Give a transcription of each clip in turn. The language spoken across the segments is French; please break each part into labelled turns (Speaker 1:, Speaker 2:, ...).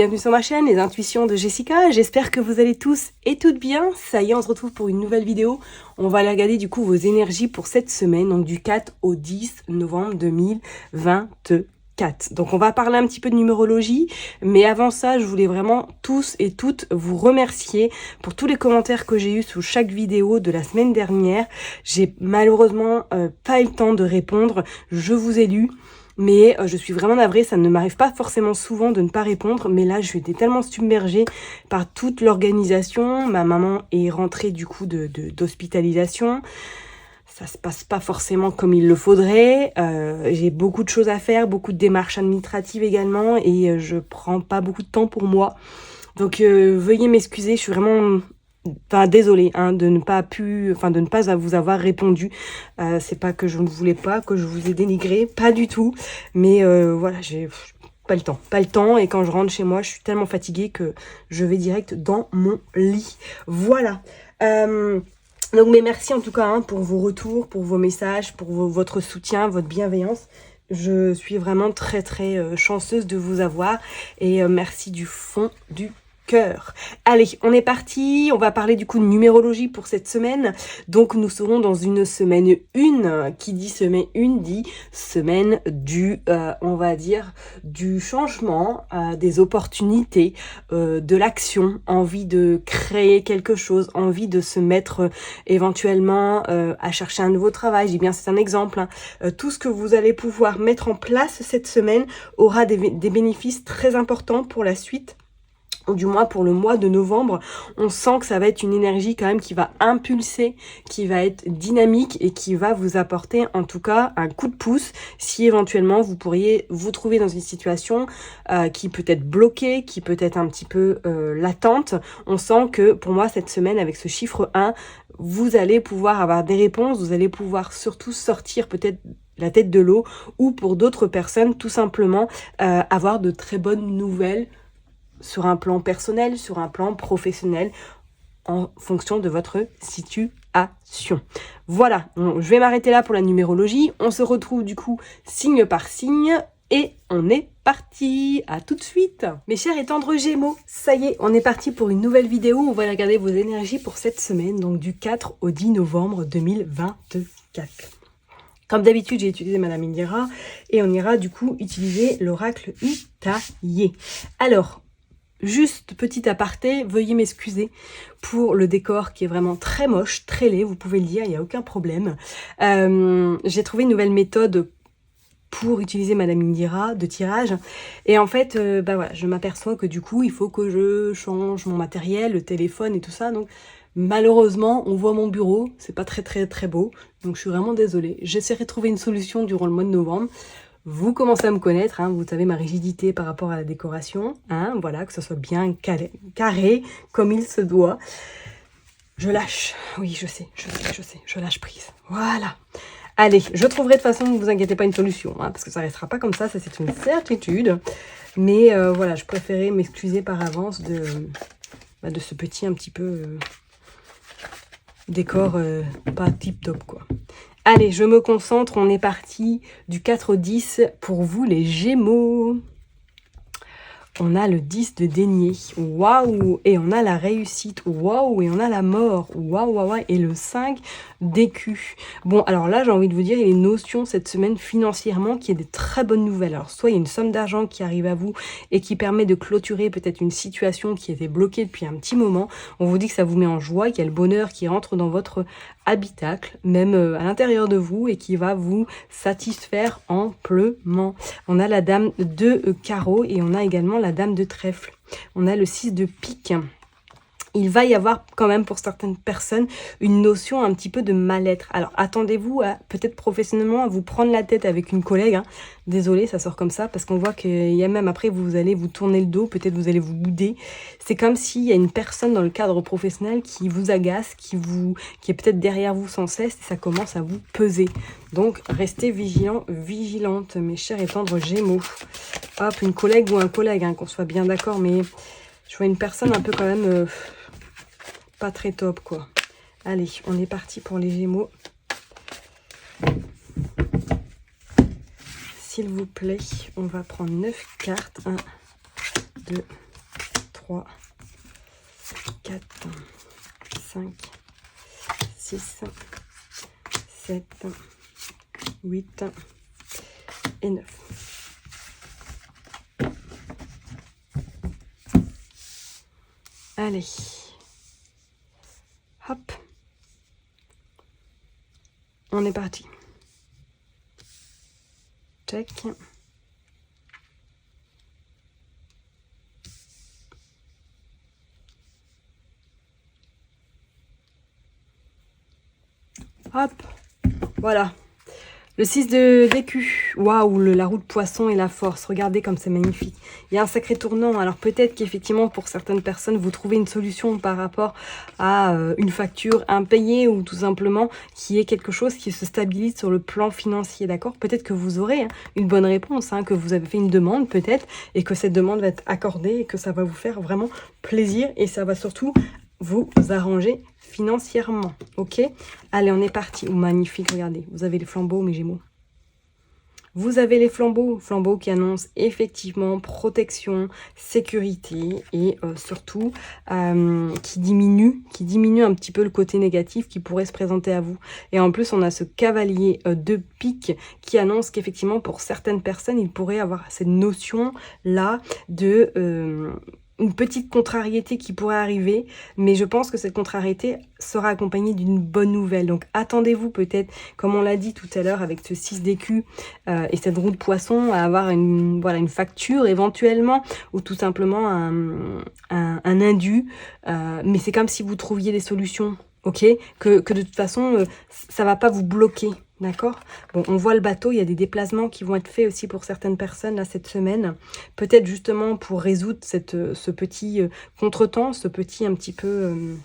Speaker 1: bienvenue sur ma chaîne, les intuitions de Jessica. J'espère que vous allez tous et toutes bien. Ça y est, on se retrouve pour une nouvelle vidéo. On va aller regarder du coup vos énergies pour cette semaine, donc du 4 au 10 novembre 2024. Donc on va parler un petit peu de numérologie, mais avant ça, je voulais vraiment tous et toutes vous remercier pour tous les commentaires que j'ai eus sous chaque vidéo de la semaine dernière. J'ai malheureusement pas eu le temps de répondre, je vous ai lu. Mais je suis vraiment navrée, ça ne m'arrive pas forcément souvent de ne pas répondre, mais là je été tellement submergée par toute l'organisation. Ma maman est rentrée du coup d'hospitalisation, ça se passe pas forcément comme il le faudrait, j'ai beaucoup de choses à faire, beaucoup de démarches administratives également, et je prends pas beaucoup de temps pour moi. Donc veuillez m'excuser, je suis vraiment... désolée de ne pas vous avoir répondu. C'est pas que je ne voulais pas, que je vous ai dénigré, pas du tout. Mais voilà, j'ai pas le temps. Et quand je rentre chez moi, je suis tellement fatiguée que je vais direct dans mon lit. Voilà. Donc, mais merci en tout cas pour vos retours, pour vos messages, pour votre soutien, votre bienveillance. Je suis vraiment très très chanceuse de vous avoir. Et merci du fond du cœur. Allez, on est parti. On va parler du coup de numérologie pour cette semaine. Donc nous serons dans une semaine 1. Qui dit semaine 1 dit semaine du, on va dire, du changement, des opportunités, de l'action, envie de créer quelque chose, envie de se mettre éventuellement à chercher un nouveau travail. J'ai bien, c'est un exemple. Tout ce que vous allez pouvoir mettre en place cette semaine aura des bénéfices très importants pour la suite. Ou du moins pour le mois de novembre, on sent que ça va être une énergie quand même qui va impulser, qui va être dynamique et qui va vous apporter en tout cas un coup de pouce si éventuellement vous pourriez vous trouver dans une situation qui peut être bloquée, qui peut être un petit peu latente. On sent que pour moi cette semaine avec ce chiffre 1, vous allez pouvoir avoir des réponses, vous allez pouvoir surtout sortir peut-être la tête de l'eau, ou pour d'autres personnes tout simplement avoir de très bonnes nouvelles sur un plan personnel, sur un plan professionnel, en fonction de votre situation. Voilà, je vais m'arrêter là pour la numérologie. On se retrouve du coup signe par signe et on est parti. À tout de suite. Mes chers et tendres Gémeaux, ça y est, on est parti pour une nouvelle vidéo. On va regarder vos énergies pour cette semaine, donc du 4 au 10 novembre 2024. Comme d'habitude, j'ai utilisé Madame Indira et on ira du coup utiliser l'oracle Itaillé. Alors, juste petit aparté, veuillez m'excuser pour le décor qui est vraiment très moche, très laid, vous pouvez le dire, il n'y a aucun problème. J'ai trouvé une nouvelle méthode pour utiliser Madame Indira de tirage. Et en fait, voilà, je m'aperçois que du coup, il faut que je change mon matériel, le téléphone et tout ça. Donc malheureusement, on voit mon bureau, c'est pas très très très beau. Donc je suis vraiment désolée. J'essaierai de trouver une solution durant le mois de novembre. Vous commencez à me connaître, vous savez ma rigidité par rapport à la décoration, voilà, que ce soit bien carré, comme il se doit. Je lâche, oui je sais, je lâche prise, voilà. Allez, je trouverai de toute façon, ne vous inquiétez pas, une solution, parce que ça restera pas comme ça c'est une certitude. Mais voilà, je préférais m'excuser par avance de ce petit un petit peu décor pas tip top quoi. Allez, je me concentre, on est parti du 4 au 10 pour vous les Gémeaux. On a le 10 de denier, waouh, et on a la réussite, waouh, et on a la mort, waouh, et le 5 d'écu. Bon, alors là, j'ai envie de vous dire, il y a une notion cette semaine financièrement qui est de très bonnes nouvelles. Alors, soit il y a une somme d'argent qui arrive à vous et qui permet de clôturer peut-être une situation qui était bloquée depuis un petit moment. On vous dit que ça vous met en joie, qu'il y a le bonheur qui rentre dans votre habitacle, même à l'intérieur de vous, et qui va vous satisfaire amplement. On a la dame de carreau et on a également la dame de trèfle. On a le 6 de pique. Il va y avoir quand même pour certaines personnes une notion un petit peu de mal-être. Alors attendez-vous à peut-être professionnellement à vous prendre la tête avec une collègue. Désolée, ça sort comme ça parce qu'on voit qu'il y a même après vous allez vous tourner le dos, peut-être vous allez vous bouder. C'est comme s'il y a une personne dans le cadre professionnel qui vous agace, qui est peut-être derrière vous sans cesse et ça commence à vous peser. Donc restez vigilante mes chers et tendres Gémeaux. Hop, une collègue ou un collègue, qu'on soit bien d'accord, mais je vois une personne un peu quand même pas très top quoi. Allez, on est parti pour les Gémeaux. S'il vous plaît, on va prendre 9 cartes. 1, 2, 3, 4, 5, 6, 7, 8 et 9. Allez. Hop. On est parti. Check. Hop. Voilà. Le 6 d'écu. Waouh, la roue de poisson et la force. Regardez comme c'est magnifique. Il y a un sacré tournant. Alors peut-être qu'effectivement, pour certaines personnes, vous trouvez une solution par rapport à une facture impayée ou tout simplement qui est quelque chose qui se stabilise sur le plan financier, d'accord? Peut-être que vous aurez une bonne réponse, que vous avez fait une demande peut-être et que cette demande va être accordée et que ça va vous faire vraiment plaisir et ça va surtout vous arranger financièrement, ok? Allez, on est parti. Oh, magnifique, regardez, vous avez les flambeaux, mes Gémeaux. Vous avez les flambeaux qui annoncent effectivement protection, sécurité et surtout qui diminue un petit peu le côté négatif qui pourrait se présenter à vous. Et en plus, on a ce cavalier de pique qui annonce qu'effectivement, pour certaines personnes, il pourrait avoir cette notion-là de... une petite contrariété qui pourrait arriver, mais je pense que cette contrariété sera accompagnée d'une bonne nouvelle. Donc attendez-vous peut-être, comme on l'a dit tout à l'heure avec ce 6 d'écu et cette roue de poisson, à avoir une facture éventuellement, ou tout simplement un indu, mais c'est comme si vous trouviez des solutions, ok, que de toute façon, ça va pas vous bloquer. D'accord? Bon, on voit le bateau, il y a des déplacements qui vont être faits aussi pour certaines personnes là cette semaine. Peut-être justement pour résoudre ce petit contretemps, ce petit un petit peu...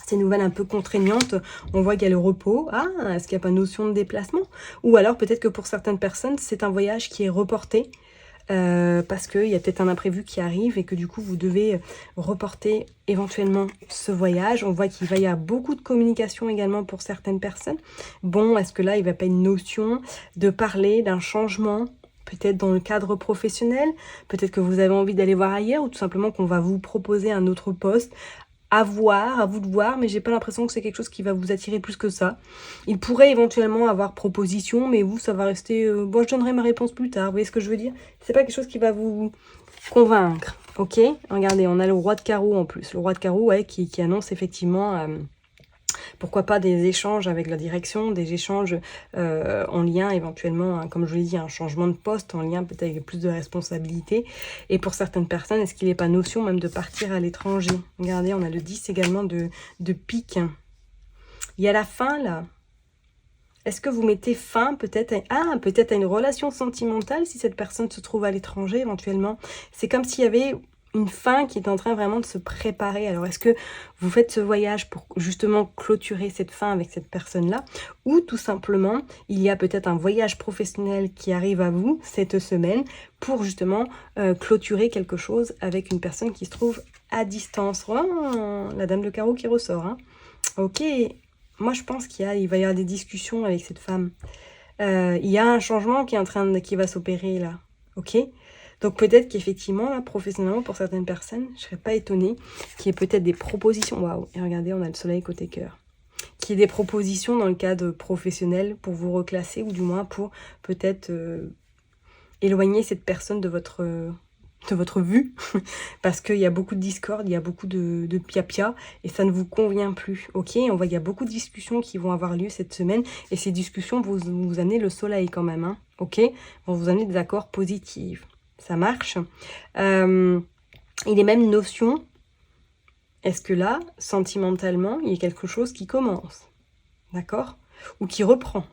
Speaker 1: ces nouvelles un peu contraignantes. On voit qu'il y a le repos. Ah, est-ce qu'il n'y a pas de notion de déplacement? Ou alors peut-être que pour certaines personnes, c'est un voyage qui est reporté. Parce qu'il y a peut-être un imprévu qui arrive et que du coup vous devez reporter éventuellement ce voyage. On voit qu'il va y avoir beaucoup de communication également pour certaines personnes. Bon, est-ce que là il ne va pas une notion de parler d'un changement, peut-être dans le cadre professionnel, peut-être que vous avez envie d'aller voir ailleurs ou tout simplement qu'on va vous proposer un autre poste. À voir, à vous de voir, mais j'ai pas l'impression que c'est quelque chose qui va vous attirer plus que ça. Il pourrait éventuellement avoir proposition, mais vous, ça va rester... bon, je donnerai ma réponse plus tard, vous voyez ce que je veux dire? C'est pas quelque chose qui va vous convaincre, ok? Regardez, on a le roi de carreau en plus. Le roi de carreau, ouais, qui annonce effectivement... pourquoi pas des échanges avec la direction, des échanges en lien éventuellement, comme je vous l'ai dit, un changement de poste, en lien peut-être avec plus de responsabilités. Et pour certaines personnes, est-ce qu'il n'est pas notion même de partir à l'étranger? Regardez, on a le 10 également de pique. Il y a la fin là. Est-ce que vous mettez fin peut-être à une relation sentimentale si cette personne se trouve à l'étranger éventuellement? C'est comme s'il y avait... une fin qui est en train vraiment de se préparer. Alors, est-ce que vous faites ce voyage pour justement clôturer cette fin avec cette personne-là? Ou tout simplement, il y a peut-être un voyage professionnel qui arrive à vous cette semaine pour justement clôturer quelque chose avec une personne qui se trouve à distance. Oh, la dame de carreau qui ressort. Hein. Ok, moi je pense qu'il va y avoir des discussions avec cette femme. Il y a un changement qui va s'opérer là. Ok? Donc peut-être qu'effectivement, là, professionnellement, pour certaines personnes, je ne serais pas étonnée qu'il y ait peut-être des propositions. Waouh, et regardez, on a le soleil côté cœur. Qu'il y ait des propositions dans le cadre professionnel pour vous reclasser, ou du moins pour peut-être éloigner cette personne de votre vue. Parce qu'il y a beaucoup de discorde, il y a beaucoup de pia-pia, et ça ne vous convient plus. Ok, on voit qu'il y a beaucoup de discussions qui vont avoir lieu cette semaine, et ces discussions vont vous amener le soleil quand même. Hein, ok, vont vous amener des accords positifs. Ça marche. Il est même notion, est-ce que là, sentimentalement, il y a quelque chose qui commence? D'accord? Ou qui reprend.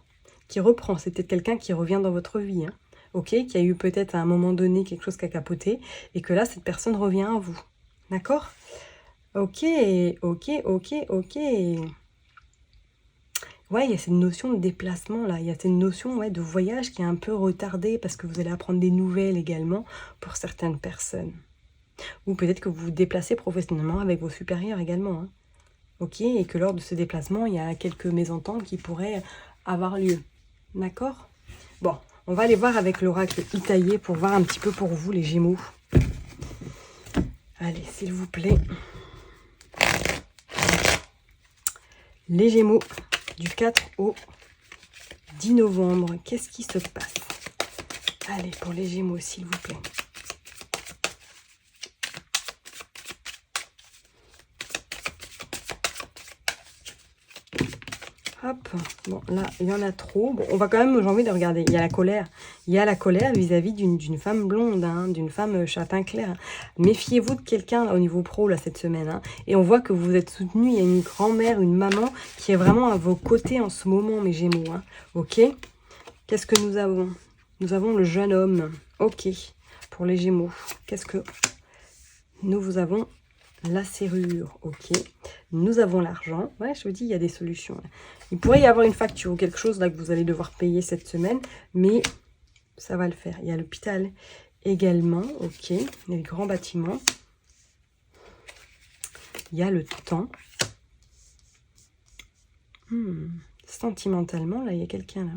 Speaker 1: C'est peut-être quelqu'un qui revient dans votre vie. Hein, ok? Qui a eu peut-être à un moment donné quelque chose qui a capoté. Et que là, cette personne revient à vous. D'accord? Ok. Ouais, il y a cette notion de déplacement là, il y a cette notion de voyage qui est un peu retardée parce que vous allez apprendre des nouvelles également pour certaines personnes. Ou peut-être que vous vous déplacez professionnellement avec vos supérieurs également. Hein. Ok, et que lors de ce déplacement, il y a quelques mésententes qui pourraient avoir lieu. D'accord? Bon, on va aller voir avec l'oracle Itaillé pour voir un petit peu pour vous les Gémeaux. Allez, s'il vous plaît. Les Gémeaux, du 4 au 10 novembre. Qu'est-ce qui se passe? Allez, pour les Gémeaux, s'il vous plaît. Hop, bon là il y en a trop. Bon, on va quand même, j'ai envie de regarder. Il y a la colère. Il y a la colère vis-à-vis d'une femme blonde, hein, d'une femme châtain clair. Méfiez-vous de quelqu'un au niveau pro là cette semaine. Hein. Et on voit que vous êtes soutenu. Il y a une grand-mère, une maman qui est vraiment à vos côtés en ce moment, mes Gémeaux. Hein. Ok. Qu'est-ce que nous avons? Nous avons le jeune homme. Ok. Pour les Gémeaux. Qu'est-ce que nous vous avons? La serrure, ok. Nous avons l'argent. Ouais, je vous dis, il y a des solutions. Là. Il pourrait y avoir une facture ou quelque chose là que vous allez devoir payer cette semaine, mais ça va le faire. Il y a l'hôpital également, ok. Il y a les grands bâtiments. Il y a le temps. Sentimentalement, là, il y a quelqu'un là.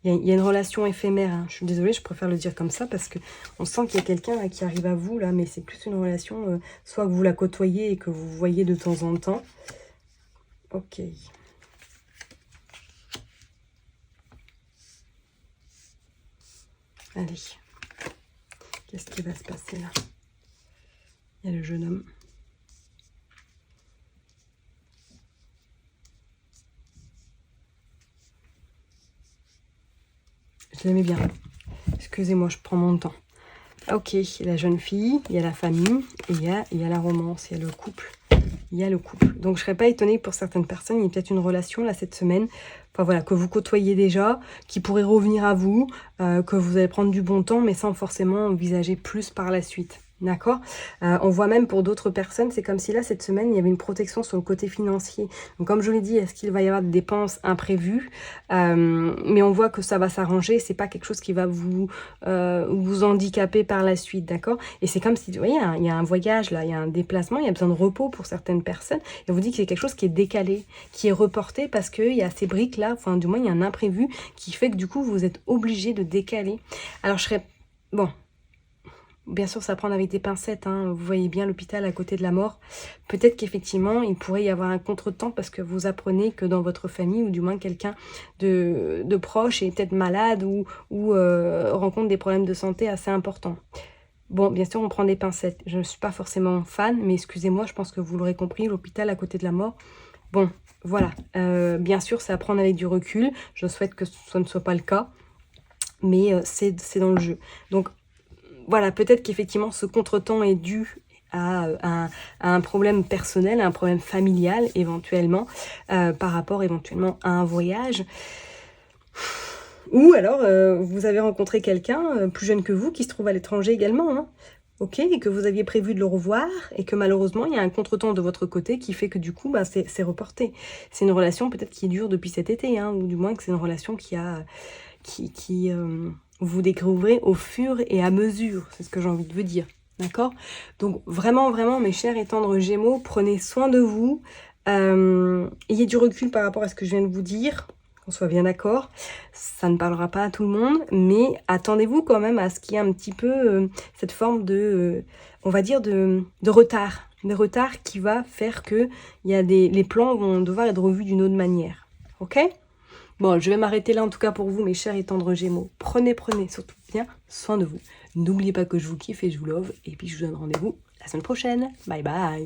Speaker 1: Il y a une relation éphémère. Hein. Je suis désolée, je préfère le dire comme ça parce qu'on sent qu'il y a quelqu'un qui arrive à vous, là, mais c'est plus une relation, soit que vous la côtoyez et que vous voyez de temps en temps. Ok. Allez. Qu'est-ce qui va se passer là? Il y a le jeune homme. Je l'aimais bien. Excusez-moi, je prends mon temps. Ok, il y a la jeune fille, il y a la famille, et il y a la romance, il y a le couple. Il y a le couple. Donc, je ne serais pas étonnée pour certaines personnes, il y a peut-être une relation là cette semaine, enfin voilà, que vous côtoyez déjà, qui pourrait revenir à vous, que vous allez prendre du bon temps, mais sans forcément envisager plus par la suite. D'accord. On voit même pour d'autres personnes, c'est comme si là, cette semaine, il y avait une protection sur le côté financier. Donc, comme je l'ai dit, est-ce qu'il va y avoir des dépenses imprévues? Mais on voit que ça va s'arranger. C'est pas quelque chose qui va vous handicaper par la suite, d'accord? Et c'est comme si, vous voyez, il y a un voyage, là, il y a un déplacement, il y a besoin de repos pour certaines personnes. Et on vous dit que c'est quelque chose qui est décalé, qui est reporté parce qu'il y a ces briques-là, enfin, du moins, il y a un imprévu qui fait que, du coup, vous êtes obligé de décaler. Alors, je serais... Bon... Bien sûr, ça prend avec des pincettes, hein. Vous voyez bien l'hôpital à côté de la mort. Peut-être qu'effectivement, il pourrait y avoir un contretemps parce que vous apprenez que dans votre famille, ou du moins quelqu'un de proche est peut-être malade ou rencontre des problèmes de santé assez importants. Bon, bien sûr, on prend des pincettes. Je ne suis pas forcément fan, mais excusez-moi, je pense que vous l'aurez compris, l'hôpital à côté de la mort. Bon, voilà. Bien sûr, c'est à prendre avec du recul. Je souhaite que ce ne soit pas le cas, mais c'est dans le jeu. Donc, voilà, peut-être qu'effectivement, ce contretemps est dû à un problème personnel, à un problème familial, éventuellement, par rapport éventuellement à un voyage. Ou alors, vous avez rencontré quelqu'un plus jeune que vous qui se trouve à l'étranger également, hein, ok, et que vous aviez prévu de le revoir, et que malheureusement, il y a un contretemps de votre côté qui fait que du coup, bah, c'est reporté. C'est une relation peut-être qui dure depuis cet été, hein, ou du moins que c'est une relation qui vous découvrez au fur et à mesure, c'est ce que j'ai envie de vous dire, d'accord? Donc vraiment, vraiment, mes chers et tendres Gémeaux, prenez soin de vous, ayez du recul par rapport à ce que je viens de vous dire, qu'on soit bien d'accord, ça ne parlera pas à tout le monde, mais attendez-vous quand même à ce qu'il y ait un petit peu cette forme de, on va dire, de retard, qui va faire que les plans vont devoir être revus d'une autre manière, ok? Bon, je vais m'arrêter là en tout cas pour vous, mes chers et tendres Gémeaux. Prenez surtout bien soin de vous. N'oubliez pas que je vous kiffe et je vous love. Et puis je vous donne rendez-vous la semaine prochaine. Bye bye.